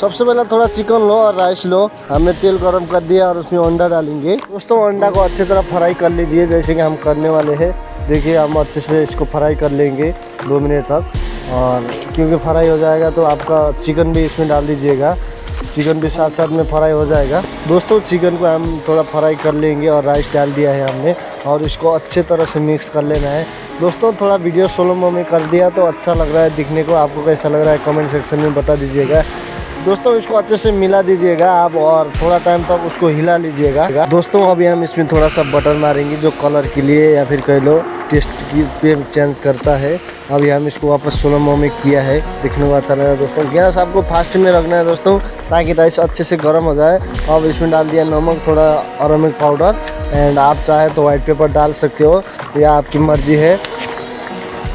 सबसे पहले थोड़ा चिकन लो और राइस लो। हमने तेल गरम कर दिया और उसमें अंडा डालेंगे। दोस्तों अंडा को अच्छी तरह फ्राई कर लीजिए जैसे कि हम करने वाले हैं। देखिए हम अच्छे से इसको फ्राई कर लेंगे 2 मिनट तक, और क्योंकि फ्राई हो जाएगा तो आपका चिकन भी इसमें डाल दीजिएगा। चिकन भी साथ साथ में फ्राई हो जाएगा। दोस्तों चिकन को हम थोड़ा फ्राई कर लेंगे और राइस डाल दिया है हमने, और इसको अच्छे तरह से मिक्स कर लेना है। दोस्तों थोड़ा वीडियो स्लो मो में कर दिया तो अच्छा लग रहा है दिखने को। आपको कैसा लग रहा है कमेंट सेक्शन में बता दीजिएगा। दोस्तों इसको अच्छे से मिला दीजिएगा आप, और थोड़ा टाइम तक उसको हिला लीजिएगा। दोस्तों अभी हम इसमें थोड़ा सा बटर मारेंगे जो कलर के लिए या फिर कह लो टेस्ट की पे चेंज करता है। अभी हम इसको वापस स्लो मो में किया है, दिखने को अच्छा लग रहा है। दोस्तों गैस आपको फास्ट में रखना है दोस्तों, ताकि राइस अच्छे से गर्म हो जाए। अब इसमें डाल दिया नमक, थोड़ा अरोमेटिक पाउडर, एंड आप चाहे तो वाइट पेपर डाल सकते हो, यह आपकी मर्जी है।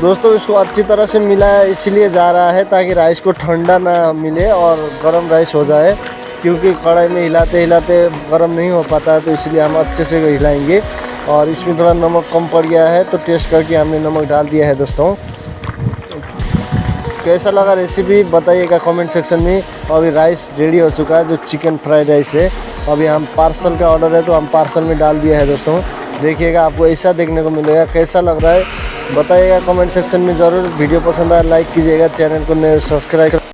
दोस्तों इसको अच्छी तरह से मिलाया इसलिए जा रहा है ताकि राइस को ठंडा ना मिले और गरम राइस हो जाए, क्योंकि कढ़ाई में हिलाते हिलाते गरम नहीं हो पाता है, तो इसलिए हम अच्छे से हिलाएंगे। और इसमें थोड़ा नमक कम पड़ गया है तो टेस्ट करके हमने नमक डाल दिया है। दोस्तों कैसा लगा रेसिपी बताइएगा कमेंट सेक्शन में। अभी राइस रेडी हो चुका है जो चिकन फ्राइड राइस है। अभी हम पार्सल का ऑर्डर है तो हम पार्सल में डाल दिया है। दोस्तों देखिएगा आपको ऐसा देखने को मिलेगा। कैसा लग रहा है बताइएगा कमेंट सेक्शन में ज़रूर। वीडियो पसंद आया लाइक कीजिएगा, चैनल को सब्सक्राइब